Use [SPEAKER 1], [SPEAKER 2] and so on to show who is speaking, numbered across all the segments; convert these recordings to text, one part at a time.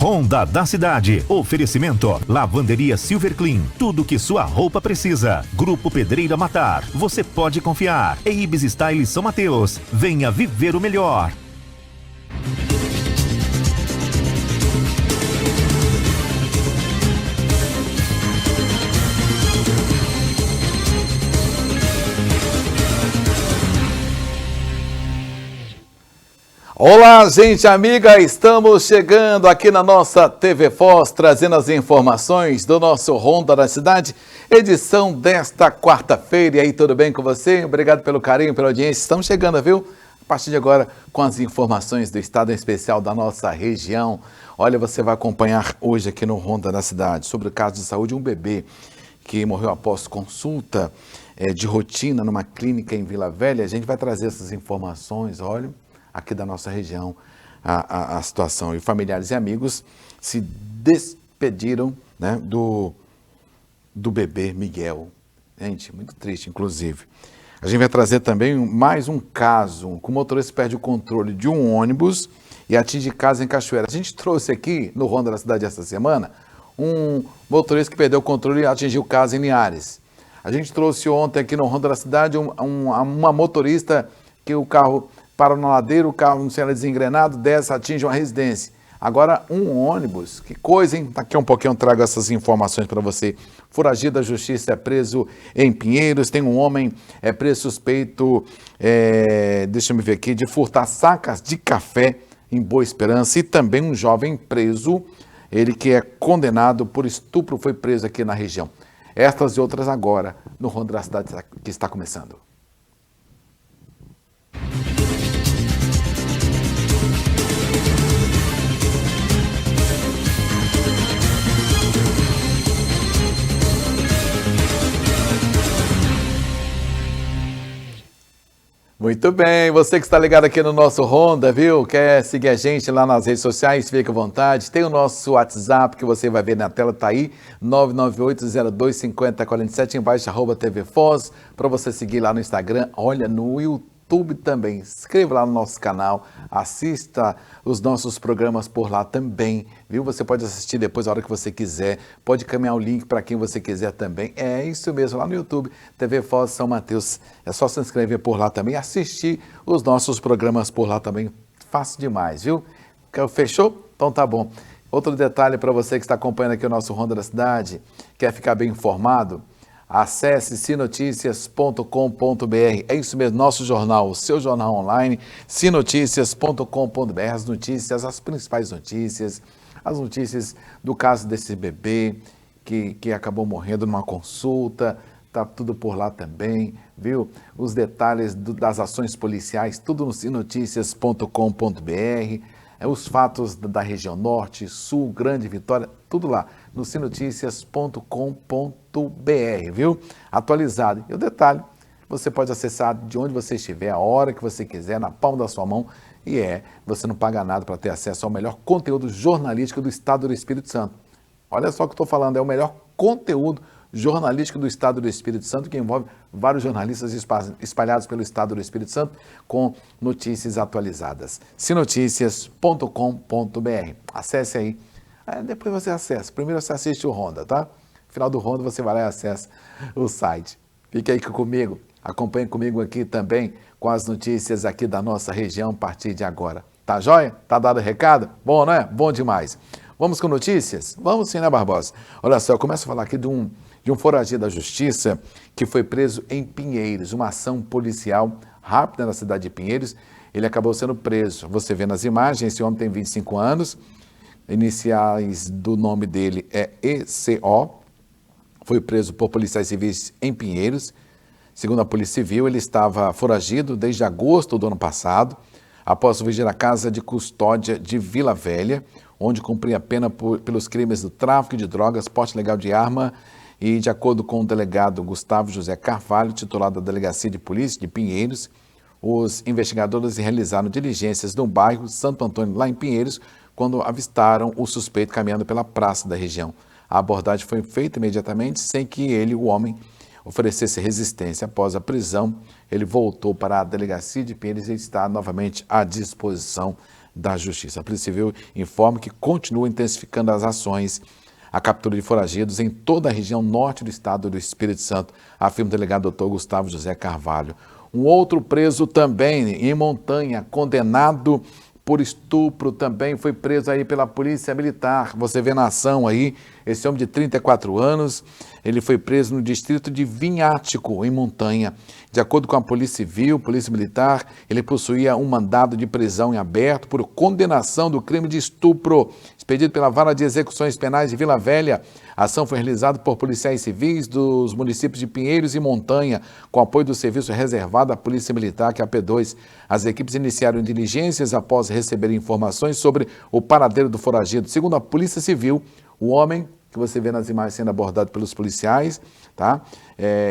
[SPEAKER 1] Honda da cidade. Oferecimento. Lavanderia Silver Clean. Tudo que sua roupa precisa. Grupo Pedreira Matar. Você pode confiar. E Ibis Style São Mateus. Venha viver o melhor.
[SPEAKER 2] Olá, gente amiga, estamos chegando aqui na nossa TV Foz, trazendo as informações do nosso Honda da Cidade, edição desta quarta-feira. E aí, tudo bem com você? Obrigado pelo carinho, pela audiência. Estamos chegando, viu? A partir de agora, com as informações do estado em especial da nossa região. Olha, você vai acompanhar hoje aqui no Honda da Cidade sobre o caso de saúde de um bebê que morreu após consulta de rotina numa clínica em Vila Velha. A gente vai trazer essas informações, olha, aqui da nossa região, a situação. E familiares e amigos se despediram, né, do bebê Miguel. Gente, muito triste, inclusive. A gente vai trazer também mais um caso, que o motorista perde o controle de um ônibus e atinge casa em Cachoeira. A gente trouxe aqui no Honda da Cidade essa semana um motorista que perdeu o controle e atingiu casa em Linhares. A gente trouxe ontem aqui no Honda da Cidade uma motorista que o carro para na ladeira, o carro não sendo desengrenado, desce, atinge uma residência. Agora, um ônibus, que coisa, hein? Daqui a um pouquinho eu trago essas informações para você. Foragido da justiça é preso em Pinheiros, tem um homem preso suspeito, deixa eu ver aqui, de furtar sacas de café em Boa Esperança, e também um jovem preso, ele que é condenado por estupro, foi preso aqui na região. Estas e outras agora, no Honda da Cidade, que está começando. Muito bem, você que está ligado aqui no nosso Honda, viu? Quer seguir a gente lá nas redes sociais, fique à vontade. Tem o nosso WhatsApp que você vai ver na tela, tá aí, 998025047, embaixo, @TV Foz, para você seguir lá no Instagram, olha, no YouTube também. Se inscreva lá no nosso canal, assista os nossos programas por lá também, viu? Você pode assistir depois a hora que você quiser, pode caminhar o link para quem você quiser também. É isso mesmo, lá no YouTube, TV Foz São Mateus. É só se inscrever por lá também, assistir os nossos programas por lá também. Fácil demais, viu? Fechou? Então tá bom. Outro detalhe para você que está acompanhando aqui o nosso Honda da Cidade, quer ficar bem informado? Acesse sinoticias.com.br, é isso mesmo, nosso jornal, o seu jornal online, sinoticias.com.br, as notícias, as principais notícias, as notícias do caso desse bebê que acabou morrendo numa consulta, tá tudo por lá também, viu? Os detalhes das ações policiais, tudo no sinoticias.com.br, os fatos da região norte, sul, Grande Vitória, tudo lá no sinoticias.com.br, viu? Atualizado. E o detalhe, você pode acessar de onde você estiver, a hora que você quiser, na palma da sua mão, e você não paga nada para ter acesso ao melhor conteúdo jornalístico do Estado do Espírito Santo. Olha só o que eu estou falando, é o melhor conteúdo jornalístico do Estado do Espírito Santo, que envolve vários jornalistas espalhados pelo Estado do Espírito Santo, com notícias atualizadas. sinoticias.com.br. Acesse aí. Depois você acessa. Primeiro você assiste o Honda, tá? No final do Honda você vai lá e acessa o site. Fique aí comigo. Acompanhe comigo aqui também com as notícias aqui da nossa região a partir de agora. Tá joia? Tá dado o recado? Bom, não é? Bom demais. Vamos com notícias? Vamos sim, né, Barbosa? Olha só, eu começo a falar aqui de um foragido da justiça que foi preso em Pinheiros, uma ação policial rápida na cidade de Pinheiros. Ele acabou sendo preso. Você vê nas imagens, esse homem tem 25 anos, iniciais do nome dele é ECO, foi preso por policiais civis em Pinheiros. Segundo a Polícia Civil, ele estava foragido desde agosto do ano passado, após fugir da casa de custódia de Vila Velha, onde cumpria a pena pelos crimes do tráfico de drogas, porte ilegal de arma. E, de acordo com o delegado Gustavo José Carvalho, titular da Delegacia de Polícia de Pinheiros, os investigadores realizaram diligências no bairro Santo Antônio, lá em Pinheiros, quando avistaram o suspeito caminhando pela praça da região. A abordagem foi feita imediatamente, sem que o homem, oferecesse resistência. Após a prisão, ele voltou para a Delegacia de Pinheiros e está novamente à disposição da Justiça. A Polícia Civil informa que continua intensificando as ações, a captura de foragidos em toda a região norte do estado do Espírito Santo, afirma o delegado Dr. Gustavo José Carvalho. Um outro preso também em Montanha, condenado por estupro, também foi preso aí pela Polícia Militar. Você vê na ação aí, esse homem de 34 anos, ele foi preso no distrito de Vinhático, em Montanha. De acordo com a Polícia Civil, Polícia Militar, ele possuía um mandado de prisão em aberto por condenação do crime de estupro, expedido pela Vara de Execuções Penais de Vila Velha. A ação foi realizada por policiais civis dos municípios de Pinheiros e Montanha, com apoio do Serviço Reservado à Polícia Militar, que é a P2. As equipes iniciaram diligências após receber informações sobre o paradeiro do foragido. Segundo a Polícia Civil, o homem, que você vê nas imagens sendo abordado pelos policiais, tá?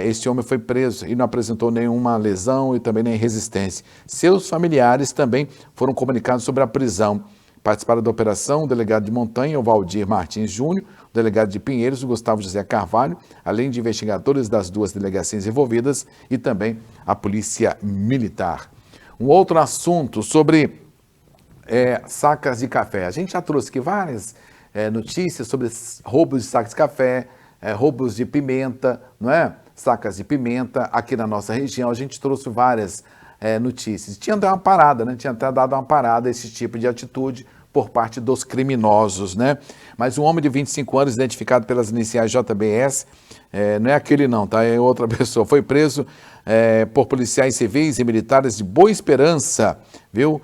[SPEAKER 2] Este homem foi preso e não apresentou nenhuma lesão e também nem resistência. Seus familiares também foram comunicados sobre a prisão. Participaram da operação o delegado de Montanha, o Valdir Martins Júnior, o delegado de Pinheiros, o Gustavo José Carvalho, além de investigadores das duas delegacias envolvidas e também a Polícia Militar. Um outro assunto sobre sacas de café. A gente já trouxe aqui várias notícias sobre roubos de sacas de café, roubos de pimenta, não é? Sacas de pimenta aqui na nossa região. A gente trouxe várias notícias. Tinha dado uma parada, né? Tinha até dado uma parada esse tipo de atitude por parte dos criminosos, né? Mas um homem de 25 anos, identificado pelas iniciais JBS, não é aquele não, tá? É outra pessoa. Foi preso por policiais civis e militares de Boa Esperança, viu?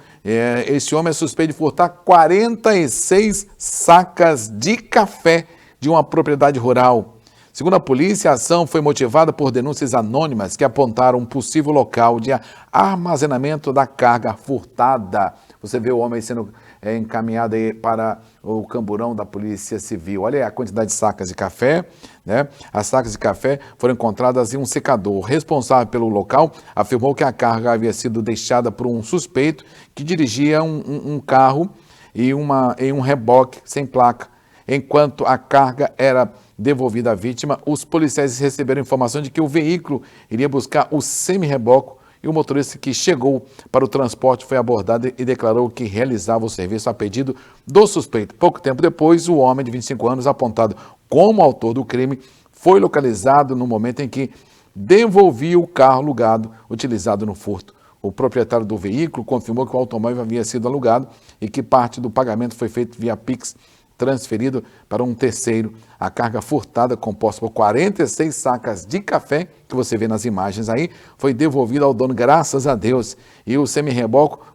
[SPEAKER 2] Esse homem é suspeito de furtar 46 sacas de café de uma propriedade rural. Segundo a polícia, a ação foi motivada por denúncias anônimas que apontaram um possível local de armazenamento da carga furtada. Você vê o homem sendo encaminhado aí para o camburão da Polícia Civil. Olha aí a quantidade de sacas de café, né? As sacas de café foram encontradas em um secador. O responsável pelo local afirmou que a carga havia sido deixada por um suspeito que dirigia um carro em um reboque sem placa. Enquanto a carga era devolvida à vítima, os policiais receberam informação de que o veículo iria buscar o semi-reboco e o motorista que chegou para o transporte foi abordado e declarou que realizava o serviço a pedido do suspeito. Pouco tempo depois, o homem de 25 anos, apontado como autor do crime, foi localizado no momento em que devolvia o carro alugado utilizado no furto. O proprietário do veículo confirmou que o automóvel havia sido alugado e que parte do pagamento foi feito via Pix, transferido para um terceiro. A carga furtada, composta por 46 sacas de café, que você vê nas imagens aí, foi devolvida ao dono, graças a Deus, e o semi-reboco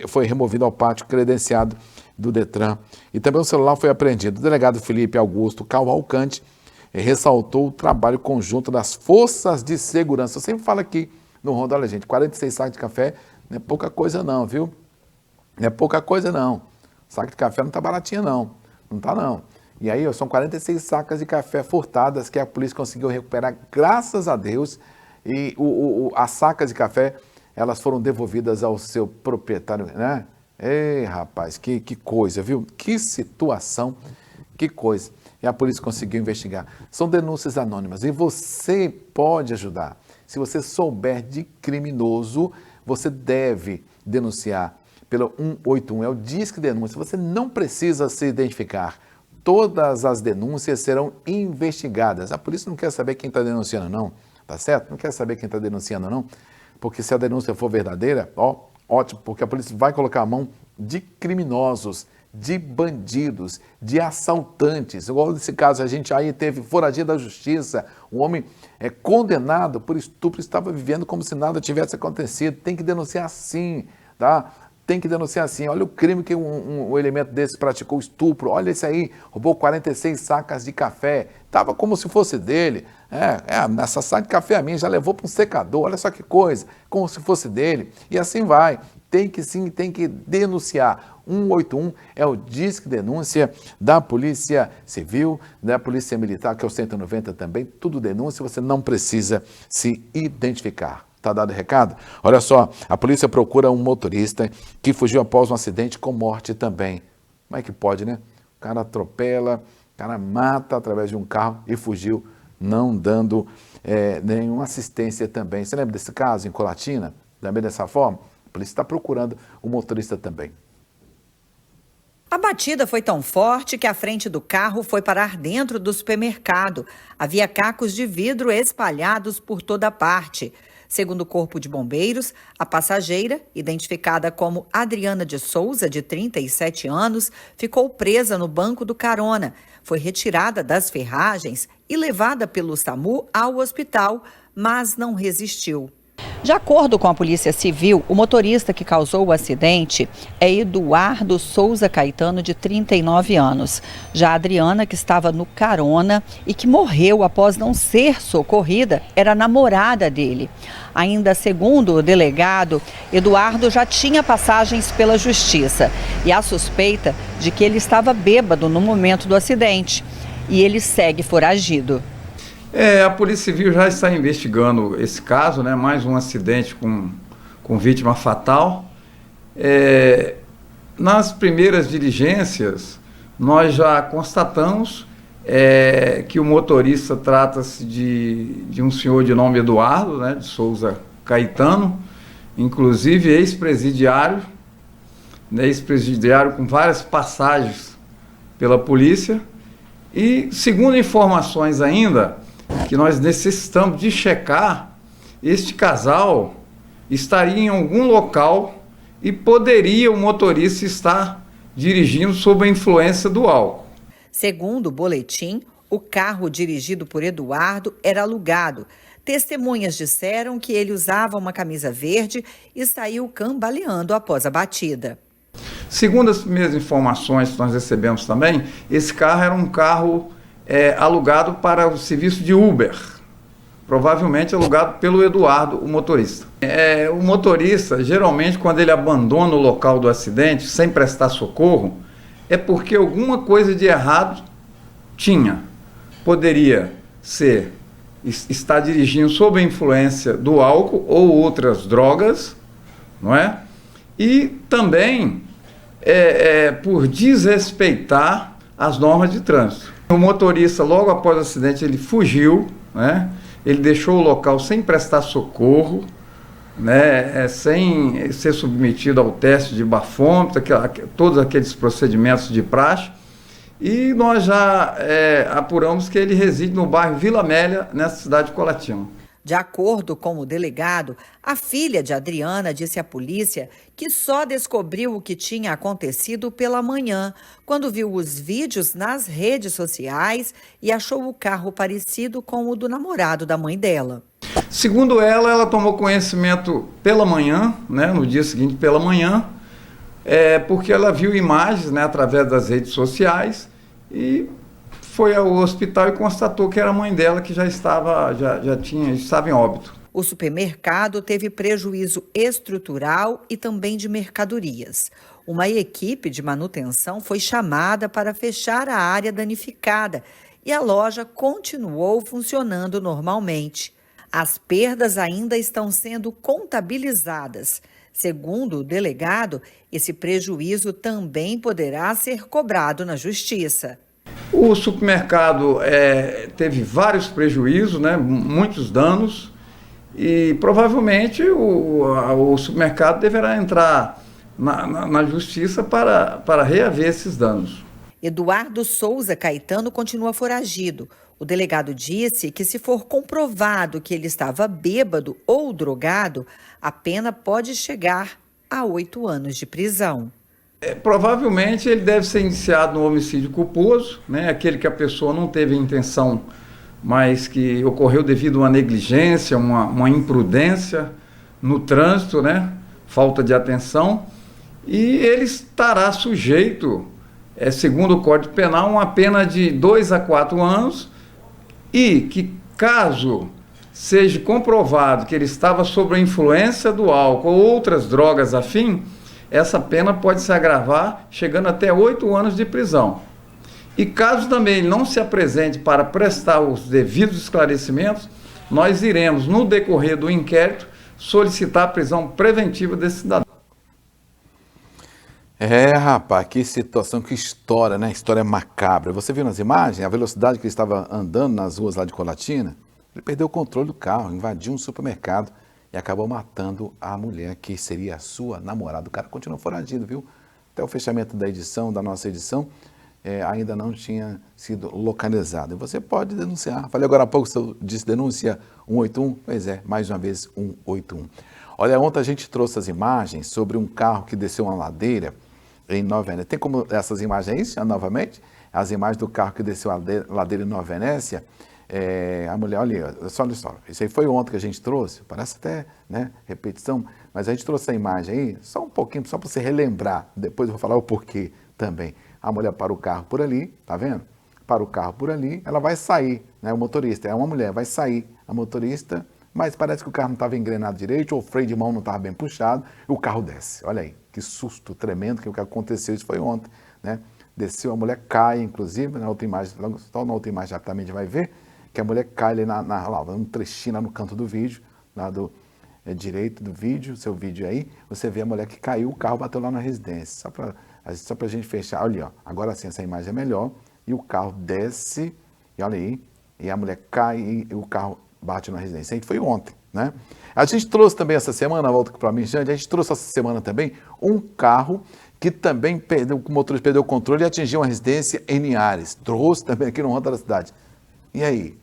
[SPEAKER 2] foi removido ao pátio credenciado do Detran. E também o celular foi apreendido. O delegado Felipe Augusto Cavalcante ressaltou o trabalho conjunto das forças de segurança. Eu sempre falo aqui no Ronda, olha gente, 46 sacos de café não é pouca coisa não, viu? Não é pouca coisa não. Saco de café não tá baratinho não. Não tá não. E aí são 46 sacas de café furtadas que a polícia conseguiu recuperar, graças a Deus. E as sacas de café, elas foram devolvidas ao seu proprietário, né? Ei, rapaz, que coisa, viu? Que situação, que coisa. E a polícia conseguiu investigar. São denúncias anônimas e você pode ajudar. Se você souber de criminoso, você deve denunciar pelo 181, é o Disque Denúncia. Você não precisa se identificar. Todas as denúncias serão investigadas. A polícia não quer saber quem está denunciando, não. Tá certo? Não quer saber quem está denunciando, não. Porque se a denúncia for verdadeira, ótimo, porque a polícia vai colocar a mão de criminosos, de bandidos, de assaltantes. Igual nesse caso, a gente aí teve foragido da justiça, um homem condenado por estupro, estava vivendo como se nada tivesse acontecido. Tem que denunciar sim, tá? Tem que denunciar assim, olha o crime que um elemento desse praticou, estupro, olha esse aí, roubou 46 sacas de café, estava como se fosse dele, essa saca de café a minha já levou para um secador, olha só que coisa, como se fosse dele, e assim vai, tem que denunciar. 181 é o Disque Denúncia da Polícia Civil, da Polícia Militar, que é o 190 também, tudo denúncia, você não precisa se identificar. Tá dado o recado? Olha só, a polícia procura um motorista que fugiu após um acidente com morte também. Como é que pode, né? O cara atropela, o cara mata através de um carro e fugiu, não dando nenhuma assistência também. Você lembra desse caso em Colatina? Também dessa forma? A polícia está procurando o motorista também.
[SPEAKER 3] A batida foi tão forte que a frente do carro foi parar dentro do supermercado. Havia cacos de vidro espalhados por toda parte. Segundo o Corpo de Bombeiros, a passageira, identificada como Adriana de Souza, de 37 anos, ficou presa no banco do carona. Foi retirada das ferragens e levada pelo SAMU ao hospital, mas não resistiu. De acordo com a Polícia Civil, o motorista que causou o acidente é Eduardo Souza Caetano, de 39 anos. Já a Adriana, que estava no carona e que morreu após não ser socorrida, era a namorada dele. Ainda segundo o delegado, Eduardo já tinha passagens pela Justiça e há suspeita de que ele estava bêbado no momento do acidente e ele segue foragido.
[SPEAKER 4] A Polícia Civil já está investigando esse caso, né? Mais um acidente com vítima fatal. Nas primeiras diligências, nós já constatamos que o motorista trata-se de um senhor de nome Eduardo, né, de Souza Caetano, inclusive ex-presidiário, né, ex-presidiário com várias passagens pela polícia. E, segundo informações ainda, que nós necessitamos de checar, este casal estaria em algum local e poderia o motorista estar dirigindo sob a influência do álcool.
[SPEAKER 3] Segundo o boletim, o carro dirigido por Eduardo era alugado. Testemunhas disseram que ele usava uma camisa verde e saiu cambaleando após a batida.
[SPEAKER 4] Segundo as primeiras informações que nós recebemos também, esse carro era um carro alugado para o serviço de Uber, provavelmente alugado pelo Eduardo, o motorista. O motorista, geralmente, quando ele abandona o local do acidente, sem prestar socorro, é porque alguma coisa de errado tinha. Poderia ser estar dirigindo sob a influência do álcool ou outras drogas, não é? E também por desrespeitar as normas de trânsito. O motorista, logo após o acidente, ele fugiu, né? Ele deixou o local sem prestar socorro, né? Sem ser submetido ao teste de bafômetro, todos aqueles procedimentos de praxe. E nós já apuramos que ele reside no bairro Vila Amélia, nessa cidade de Colatina.
[SPEAKER 3] De acordo com o delegado, a filha de Adriana disse à polícia que só descobriu o que tinha acontecido pela manhã, quando viu os vídeos nas redes sociais e achou o carro parecido com o do namorado da mãe dela.
[SPEAKER 4] Segundo ela tomou conhecimento pela manhã, né, no dia seguinte pela manhã, porque ela viu imagens, né, através das redes sociais e foi ao hospital e constatou que era a mãe dela que estava em óbito.
[SPEAKER 3] O supermercado teve prejuízo estrutural e também de mercadorias. Uma equipe de manutenção foi chamada para fechar a área danificada e a loja continuou funcionando normalmente. As perdas ainda estão sendo contabilizadas. Segundo o delegado, esse prejuízo também poderá ser cobrado na Justiça.
[SPEAKER 4] O supermercado teve vários prejuízos, né, muitos danos, e provavelmente o supermercado deverá entrar na justiça para reaver esses danos.
[SPEAKER 3] Eduardo Souza Caetano continua foragido. O delegado disse que, se for comprovado que ele estava bêbado ou drogado, a pena pode chegar a 8 anos de prisão.
[SPEAKER 4] Provavelmente ele deve ser indiciado no homicídio culposo, né? Aquele que a pessoa não teve intenção, mas que ocorreu devido a uma negligência, uma imprudência no trânsito, né? Falta de atenção, e ele estará sujeito, segundo o Código Penal, uma pena de 2 a 4 anos e que, caso seja comprovado que ele estava sob a influência do álcool ou outras drogas afim, essa pena pode se agravar, chegando até 8 anos de prisão. E caso também ele não se apresente para prestar os devidos esclarecimentos, nós iremos, no decorrer do inquérito, solicitar a prisão preventiva desse cidadão.
[SPEAKER 2] Rapaz, que situação, que história, né? História macabra. Você viu nas imagens a velocidade que ele estava andando nas ruas lá de Colatina? Ele perdeu o controle do carro, invadiu um supermercado e acabou matando a mulher que seria a sua namorada. O cara continua foragido, viu? até o fechamento da edição, da nossa edição, ainda não tinha sido localizado. E você pode denunciar. Falei agora há pouco, você disse denúncia 181, pois é, mais uma vez 181. Olha, ontem a gente trouxe as imagens sobre um carro que desceu uma ladeira em Nova Venécia. Tem como essas imagens aí, novamente? As imagens do carro que desceu a ladeira em Nova Venécia. A mulher, olha só, isso aí foi ontem que a gente trouxe, parece até, né, repetição, mas a gente trouxe a imagem aí, só um pouquinho, só para você relembrar, depois eu vou falar o porquê também. A mulher para o carro por ali, tá vendo? Para o carro por ali, ela vai sair, né, o motorista, é uma mulher, vai sair, a motorista, mas parece que o carro não estava engrenado direito, ou o freio de mão não estava bem puxado, e o carro desce, olha aí, que susto tremendo, que o que aconteceu, isso foi ontem, né? Desceu, a mulher cai, inclusive, na outra imagem, só na outra imagem rapidamente vai ver, que a mulher cai ali lá, um trechinho lá no canto do vídeo, lá do direito do vídeo, seu vídeo aí, você vê a mulher que caiu, o carro bateu lá na residência. Só pra gente fechar, olha, ó, agora sim essa imagem é melhor, e o carro desce, e olha aí, e a mulher cai e o carro bate na residência. Isso foi ontem, né? A gente trouxe também essa semana, volta para mim, a gente trouxe essa semana também um carro que também perdeu, o motorista perdeu o controle e atingiu uma residência em Linhares. Trouxe também aqui no Ronda da Cidade. E aí?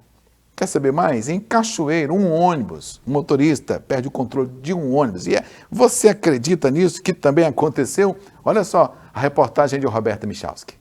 [SPEAKER 2] Quer saber mais? Em Cachoeiro, um ônibus, um motorista perde o controle de um ônibus. E você acredita nisso que também aconteceu? Olha só a reportagem de Roberta Michalski.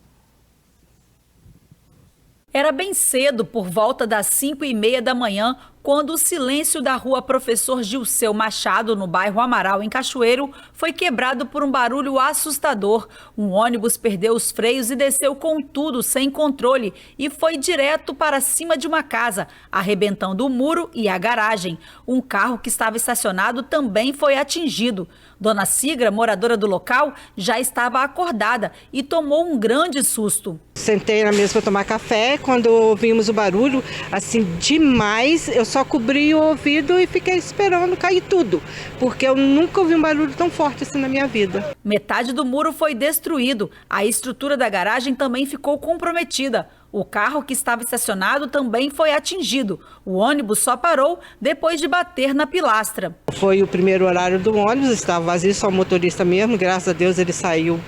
[SPEAKER 5] Era bem cedo, por volta das 5h30 da manhã, quando o silêncio da rua Professor Gilceu Machado, no bairro Amaral, em Cachoeiro, foi quebrado por um barulho assustador. Um ônibus perdeu os freios e desceu com tudo, sem controle, e foi direto para cima de uma casa, arrebentando o muro e a garagem. Um carro que estava estacionado também foi atingido. Dona Cigra, moradora do local, já estava acordada e tomou um grande susto.
[SPEAKER 6] Sentei na mesa para tomar café, quando ouvimos o barulho, assim, demais, eu só cobri o ouvido e fiquei esperando cair tudo, porque eu nunca ouvi um barulho tão forte assim na minha vida.
[SPEAKER 5] Metade do muro foi destruído, a estrutura da garagem também ficou comprometida. O carro que estava estacionado também foi atingido. O ônibus só parou depois de bater na pilastra.
[SPEAKER 6] Foi o primeiro horário do ônibus, estava vazio, só o motorista mesmo, graças a Deus ele saiu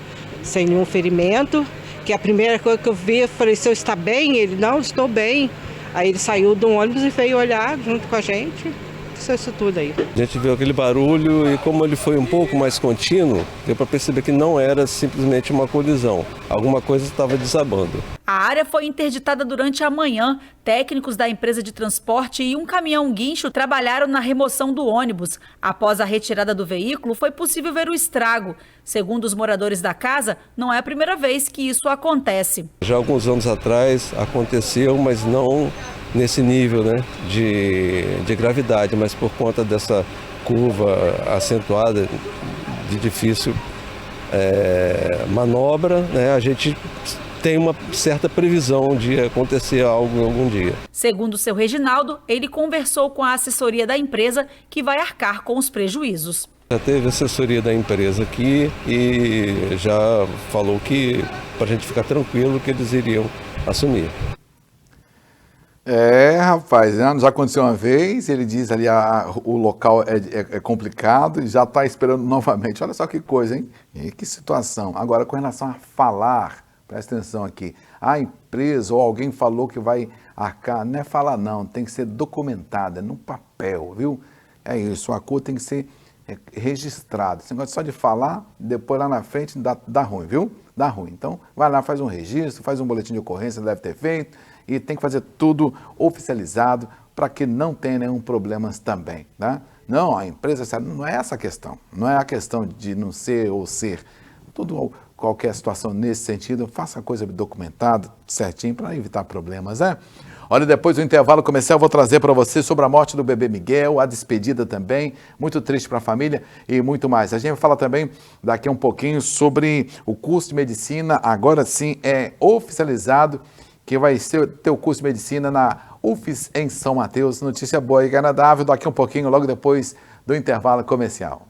[SPEAKER 6] sem nenhum ferimento. Que a primeira coisa que eu vi, eu falei, o senhor está bem? Ele, não, estou bem. Aí ele saiu do ônibus e veio olhar junto com a gente, isso tudo aí.
[SPEAKER 7] A gente viu aquele barulho e como ele foi um pouco mais contínuo, deu para perceber que não era simplesmente uma colisão. Alguma coisa estava desabando.
[SPEAKER 5] A área foi interditada durante a manhã. Técnicos da empresa de transporte e um caminhão guincho trabalharam na remoção do ônibus. Após a retirada do veículo, foi possível ver o estrago. Segundo os moradores da casa, não é a primeira vez que isso acontece.
[SPEAKER 7] Já alguns anos atrás aconteceu, mas não nesse nível, né, de gravidade, mas por conta dessa curva acentuada de difícil manobra, né, a gente tem uma certa previsão de acontecer algo algum dia.
[SPEAKER 5] Segundo o seu Reginaldo, ele conversou com a assessoria da empresa que vai arcar com os prejuízos.
[SPEAKER 7] Já teve assessoria da empresa aqui e já falou que, para a gente ficar tranquilo, que eles iriam assumir.
[SPEAKER 2] Rapaz, já aconteceu uma vez, ele diz ali o local é complicado e já está esperando novamente. Olha só que coisa, hein? E que situação. Agora, com relação a falar, presta atenção aqui, a empresa ou alguém falou que vai arcar, não é falar não, tem que ser documentada, no papel, viu? É isso, a cor tem que ser registrada. Esse negócio só de falar, depois lá na frente dá ruim, viu? Dá ruim. Então, vai lá, faz um registro, faz um boletim de ocorrência, deve ter feito, e tem que fazer tudo oficializado para que não tenha nenhum problema também, né? Não, a empresa, não é essa a questão, não é a questão de não ser ou ser, qualquer situação nesse sentido, faça a coisa documentada, certinho, para evitar problemas, né? Olha, depois do intervalo comercial, eu vou trazer para você sobre a morte do bebê Miguel, a despedida também, muito triste para a família e muito mais. A gente vai falar também daqui a um pouquinho sobre o curso de medicina, agora sim é oficializado, que vai ter o curso de medicina na UFES em São Mateus. Notícia boa e agradável, daqui a um pouquinho, logo depois do intervalo comercial.